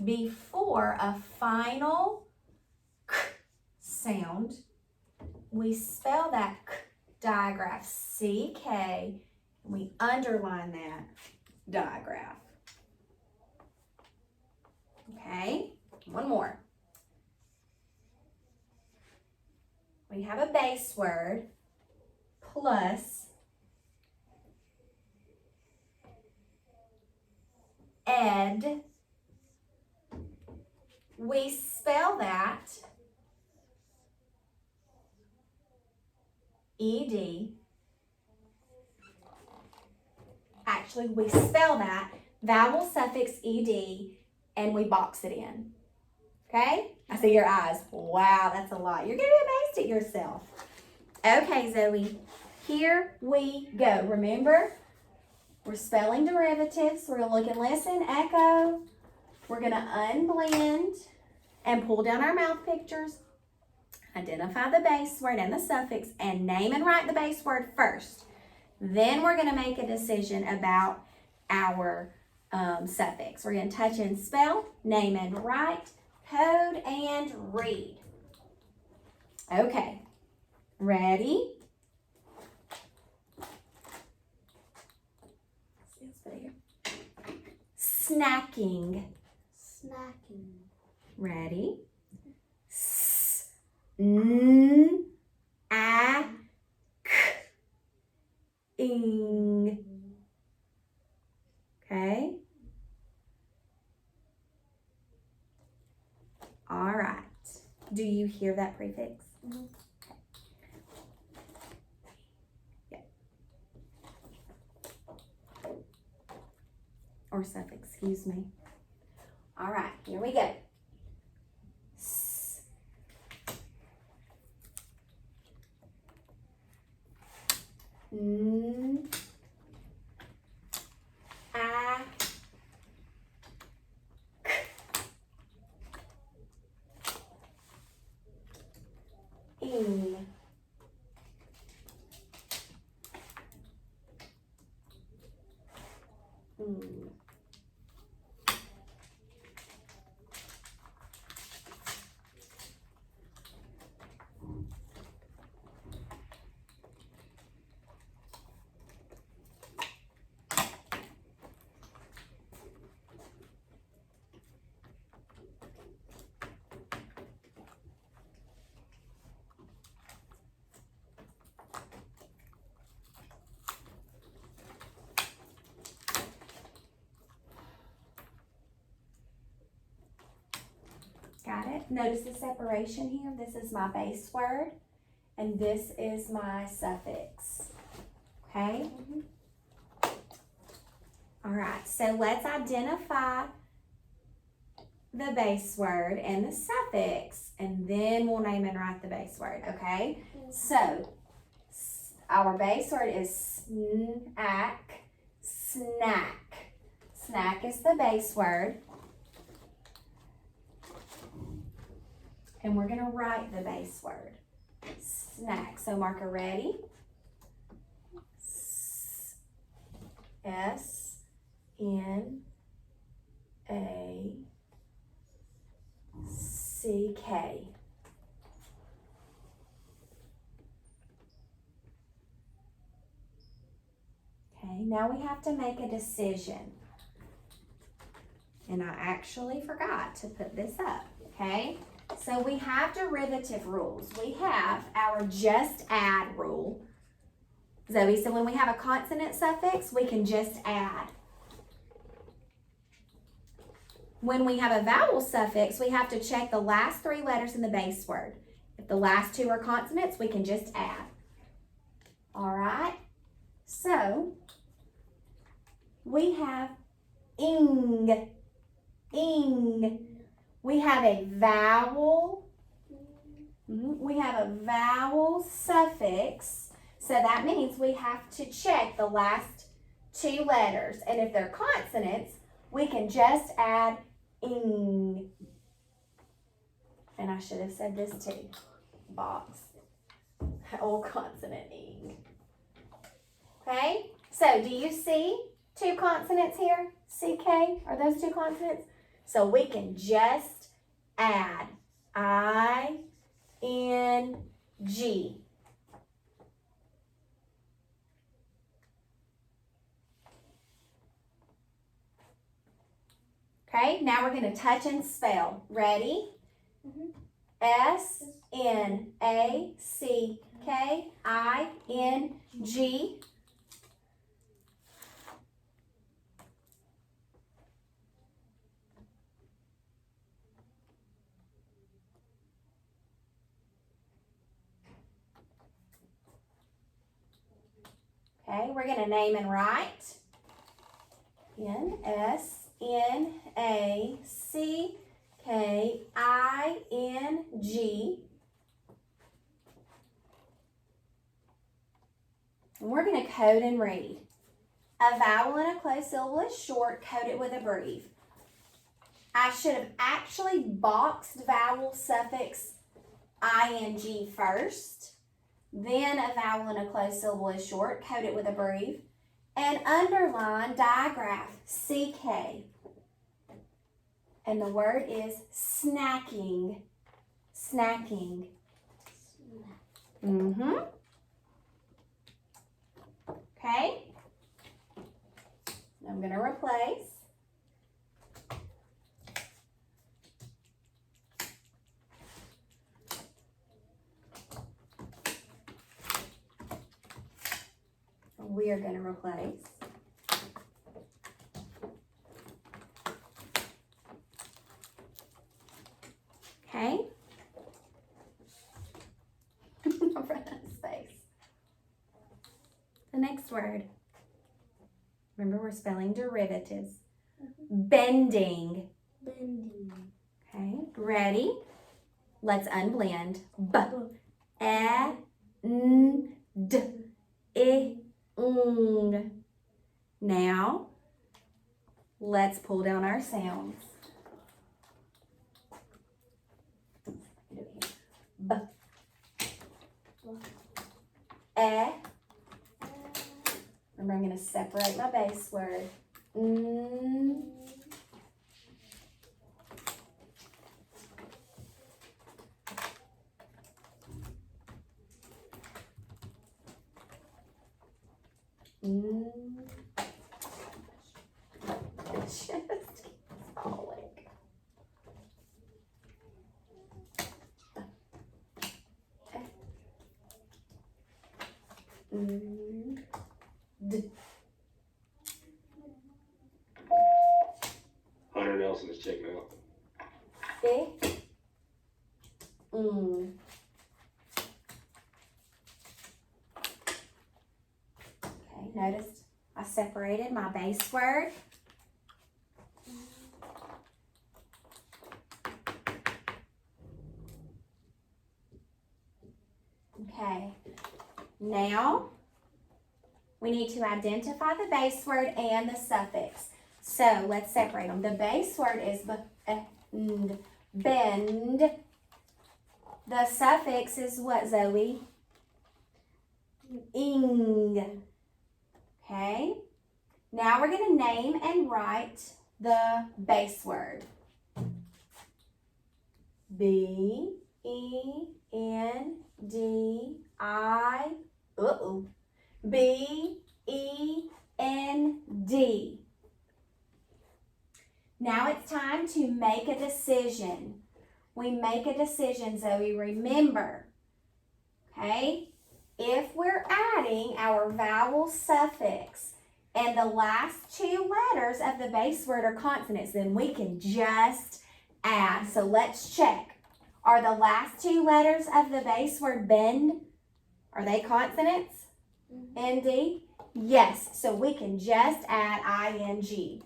before a final k sound, we spell that k digraph CK, and we underline that digraph. Okay, one more. We have a base word plus ed. We spell that ed. Actually, we spell that vowel suffix ed, and we box it in. Okay? I see your eyes. Wow, that's a lot. You're going to be amazed at yourself. Okay, Zoe, here we go. Remember, we're spelling derivatives. We're going to look and listen, echo. We're going to unblend and pull down our mouth pictures. Identify the base word and the suffix, and name and write the base word first. Then we're going to make a decision about our suffix. We're going to touch and spell, name and write, code and read. Okay, ready? Snacking. Snacking. Ready? Do you hear that prefix? Mhm. Yep. Or suffix, excuse me. All right, here we go. S. N. I. K. Ing. Mm. Got it? Notice the separation here. This is my base word, and this is my suffix. Okay? All right, so let's identify the base word and the suffix, and then we'll name and write the base word, okay? So, our base word is snack, snack. Snack is the base word. And we're gonna write the base word, snack. So marker ready. S-N-A-C-K. Okay, now we have to make a decision. And I actually forgot to put this up, okay? So we have derivative rules. We have our just add rule. Zoe, so when we have a consonant suffix, we can just add. When we have a vowel suffix, we have to check the last 3 letters in the base word. If the last 2 are consonants, we can just add. All right? So, we have ing, ing. We have a vowel. We have a vowel suffix. So that means we have to check the last 2 letters. And if they're consonants, we can just add ing. And I should have said this too. Box. Old consonant ing. Okay? So do you see 2 consonants here? CK? Are those 2 consonants? So we can just add I-N-G. Okay, now we're going to touch and spell. Ready? S-N-A-C-K-I-N-G. Okay, we're going to name and write. S-N-A-C-K-I-N-G. And we're going to code and read. A vowel and a closed syllable is short, code it with a brief. I should have actually boxed vowel suffix ing first. Then a vowel and a closed syllable is short, code it with a brief. And underline, digraph, CK. And the word is snacking. Snacking. Okay. I'm going to replace. We are going to replace. Okay. the next word. Remember, we're spelling derivatives. Bending. Bending. Okay, ready? Let's unblend. B, e, n, d, I, ng. Now, let's pull down our sounds. B, e. Remember, I'm going to separate my base word. N, just keeps falling. D. Hunter Nelson is checking out. I, Okay, notice I separated my base word. Okay, now we need to identify the base word and the suffix. So let's separate them. The base word is bend. The suffix is what, Zoe? Ing. Okay. Now we're going to name and write the base word. B-E-N-D-I. B-E-N-D. Now it's time to make a decision. We make a decision, Zoe. Remember, okay? If we're adding our vowel suffix and the last two letters of the base word are consonants, then we can just add. So let's check. Are the last two letters of the base word bend, are they consonants? N-D? Yes, so we can just add I-N-G.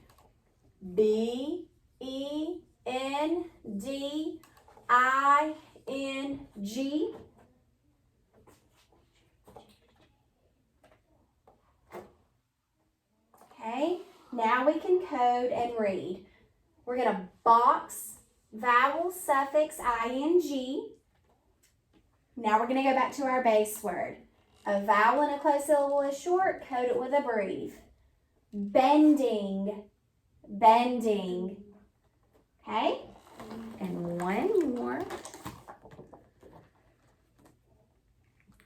B-E-N-D-I-N-G. Okay, now we can code and read. We're going to box vowel suffix ing. Now we're going to go back to our base word. A vowel and a closed syllable is short, code it with a breve. Bending, bending. Okay, and one more.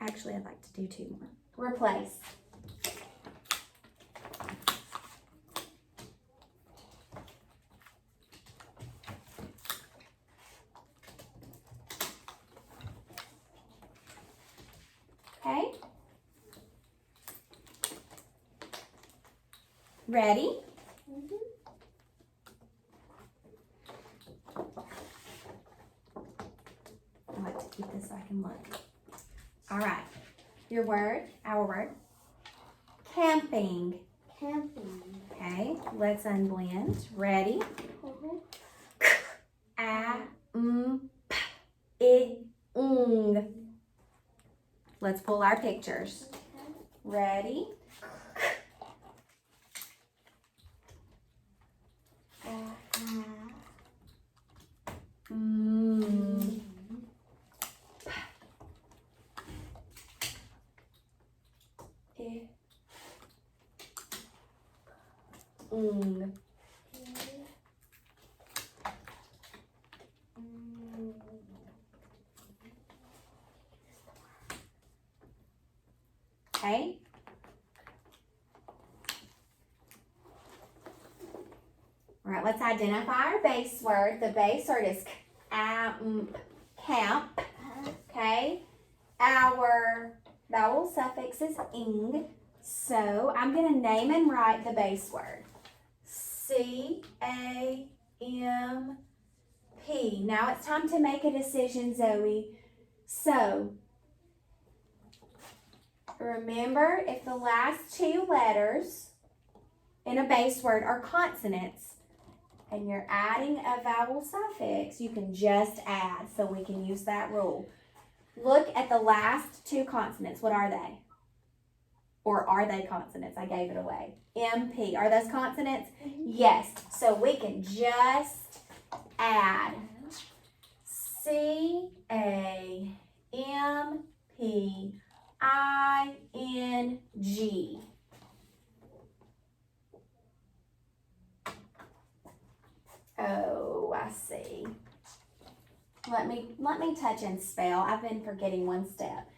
Actually, I'd like to do two more. Replace. Okay. Ready? I like to keep this so I can look. All right. Your word, our word. Camping. Camping. Okay, let's unblend. Ready? A-M-P-I-N-G. Let's pull our pictures. Ready? Okay. All right, let's identify our base word. The base word is camp. Okay. Our vowel suffix is ing. So I'm going to name and write the base word. C-A-M-P. Now it's time to make a decision, Zoe. So remember, if the last two letters in a base word are consonants and you're adding a vowel suffix, you can just add, so we can use that rule. Look at the last two consonants. What are they? Or are they consonants? I gave it away. MP. Are those consonants? Yes. So we can just add CAMPING. Oh, I see. Let me touch and spell. I've been forgetting one step.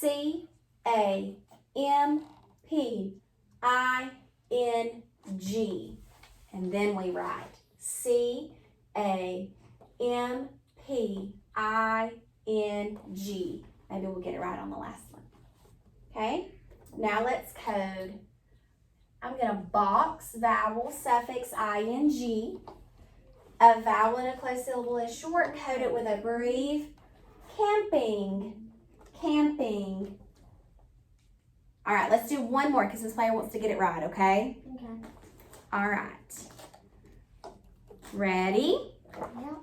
CAMPING. And then we write CAMPING. Maybe we'll get it right on the last one. Okay? Now let's code. I'm going to box vowel suffix ing. A vowel in a closed syllable is short. Code it with a brief. Camping. All right, let's do one more because this player wants to get it right, okay? Okay. All right. Ready? Yep.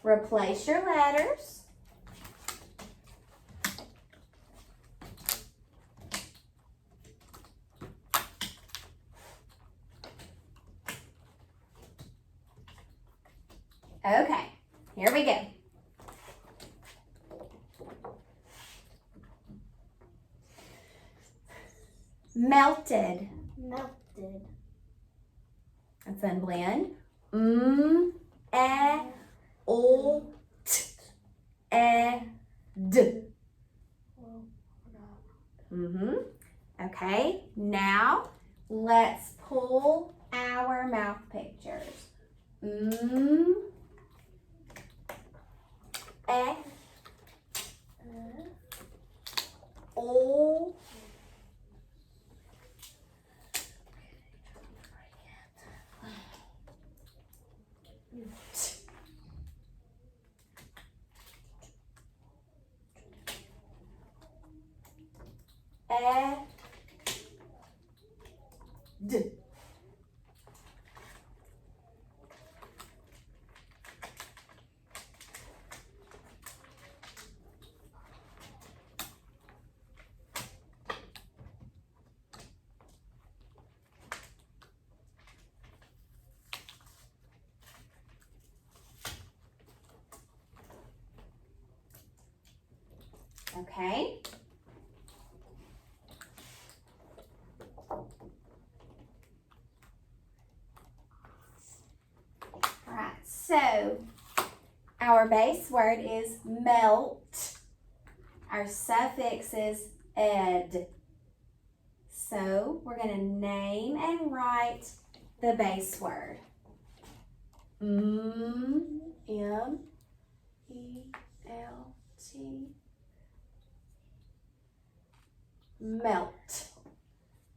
Replace your letters. Okay, here we go. Melted. That's in blend. D. Okay, now let's pull our mouth pictures. D. Okay. All right, so our base word is melt. Our suffix is ed. So we're going to name and write the base word. M-E-L-T.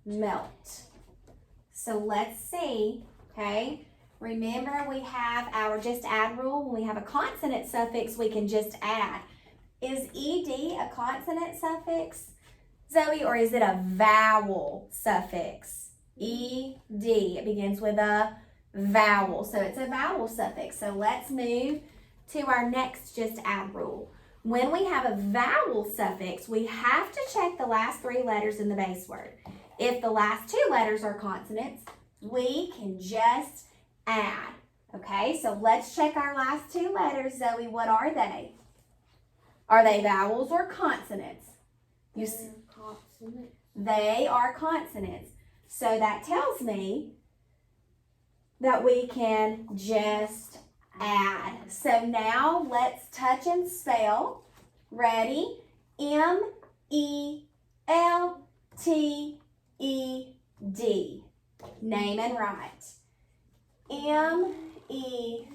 Melt. So let's see, okay? Remember, we have our just add rule. When we have a consonant suffix, we can just add. Is ed a consonant suffix, Zoe, or is it a vowel suffix? Ed, it begins with a vowel, so it's a vowel suffix. So let's move to our next just add rule. When we have a vowel suffix, we have to check the last three letters in the base word. If the last two letters are consonants, we can just add. Okay, so let's check our last two letters, Zoe. What are they? Are they vowels or consonants? You see, they are consonants. So that tells me that we can just add. So now let's touch and spell. Ready? M-E-L-T-E-D. Name and write. M-E-L-T-E-D.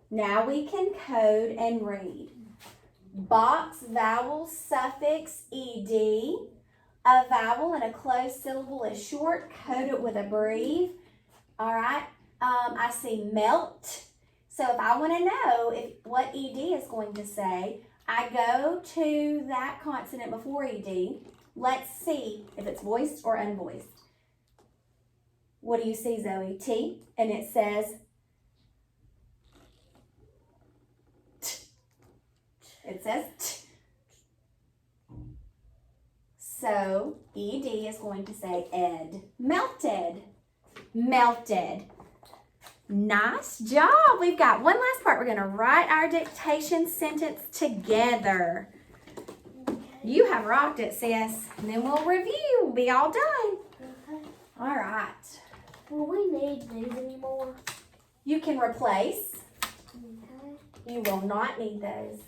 Now we can code and read. Box vowel suffix ed. A vowel in a closed syllable is short. Code it with a brief. All right. I see melt. So if I want to know what ed is going to say, I go to that consonant before ED. Let's see if it's voiced or unvoiced. What do you see, Zoe? T, and it says T. It says T. So ED is going to say ed. Melted. Melted. Nice job. We've got one last part. We're going to write our dictation sentence together. Okay. You have rocked it, sis. And then we'll review. We'll be all done. Okay. All right. Will we need these anymore? You can replace. Okay. You will not need those.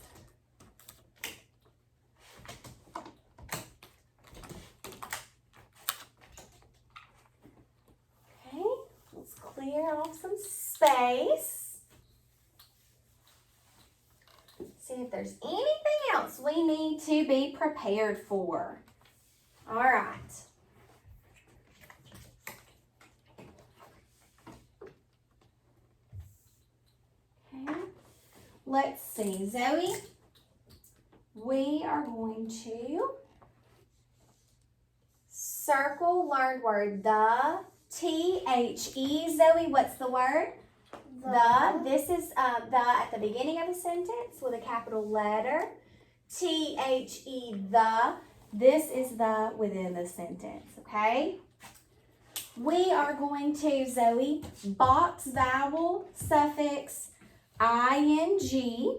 Okay, let's clear off some space. See if there's anything else we need to be prepared for. All right. Okay, let's see, Zoe. We are going to circle learned word the, T-H-E. Zoe, what's the word? The. This is the at the beginning of a sentence with a capital letter. T-H-E, the. This is the within the sentence, okay? We are going to, Zoe, box vowel suffix ing.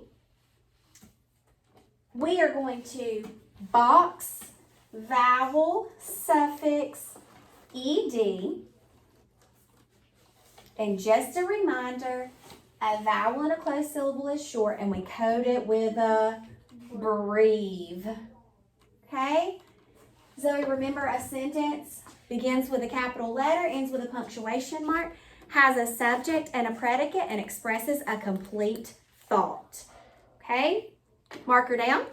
We are going to box vowel suffix ed. And just a reminder, a vowel in a closed syllable is short and we code it with a breve. Okay? Zoe, remember a sentence begins with a capital letter, ends with a punctuation mark, has a subject and a predicate, and expresses a complete thought. Okay? Marker down.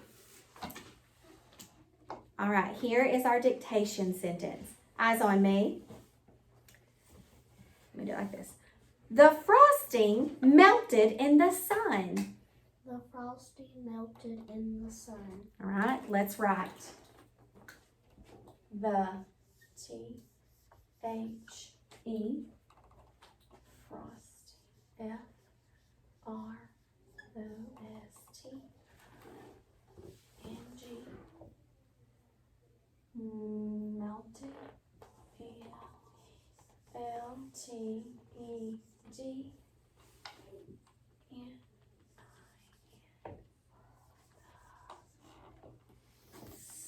All right, here is our dictation sentence. Eyes on me. Let me do it like this. The frosting melted in the sun. The frosting melted in the sun. All right, let's write. The T-H-E frost F-R-O-S-T-N-G melted L-T-E-D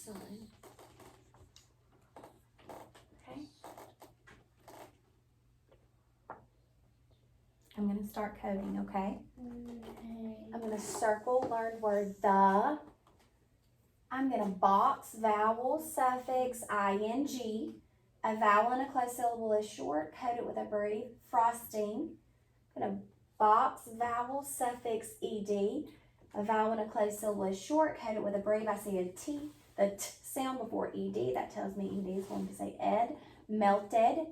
sun. Okay. I'm going to start coding, okay? Okay. I'm going to circle learned word the. I'm going to box vowel suffix ing. A vowel in a closed syllable is short. Code it with a breve. Frosting. I'm going to box vowel suffix ed. A vowel in a closed syllable is short. Code it with a breve. I see a T, the T sound before ed. That tells me ed is going to say ed. Melted.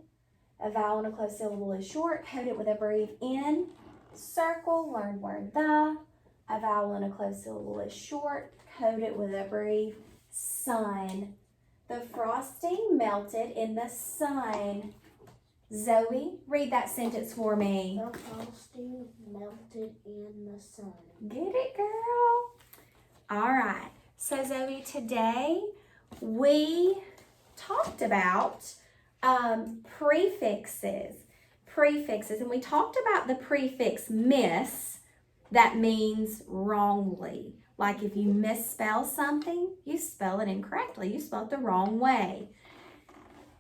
A vowel in a closed syllable is short. Code it with a breve N. Circle learned word the. A vowel in a closed syllable is short. Code it with a breve sun. The frosting melted in the sun. Zoe, read that sentence for me. The frosting melted in the sun. Get it, girl? All right. So, Zoe, today we talked about prefixes. And we talked about the prefix miss, that means wrongly. Like if you misspell something, you spell it incorrectly. You spell it the wrong way.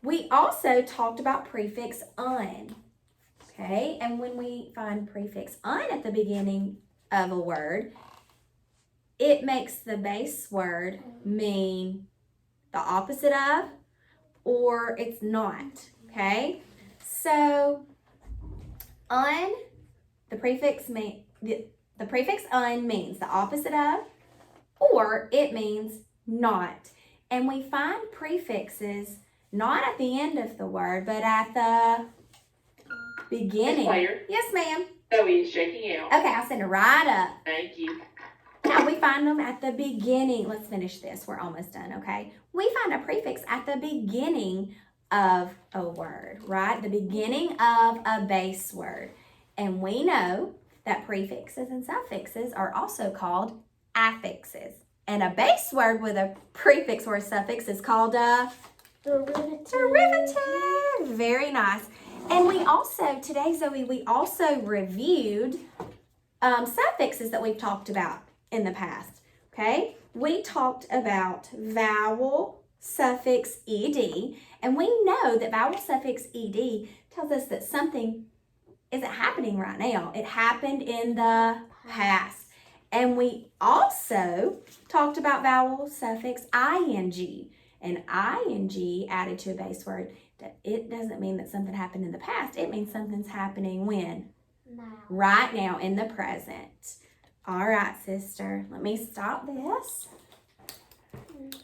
We also talked about prefix un. Okay, and when we find prefix un at the beginning of a word, it makes the base word mean the opposite of, or it's not. Okay, so un, the prefix un means the opposite of, or it means not. And we find prefixes not at the end of the word, but at the beginning. Miss Player, Yes, ma'am. Zoe is checking out. Okay, I'll send her right up. Thank you. Now we find them at the beginning. Let's finish this. We're almost done, okay? We find a prefix at the beginning of a word, right? The beginning of a base word. And we know that prefixes and suffixes are also called affixes. And a base word with a prefix or a suffix is called a derivative. Very nice. And we also, today, Zoe, we also reviewed suffixes that we've talked about in the past, okay? We talked about vowel, suffix, ed, and we know that vowel, suffix, ed tells us that something isn't happening right now. It happened in the past. And we also talked about vowel, suffix, ing, and ing added to a base word. It doesn't mean that something happened in the past. It means something's happening when? Now. Right now in the present. All right, sister. Let me stop this. Okay.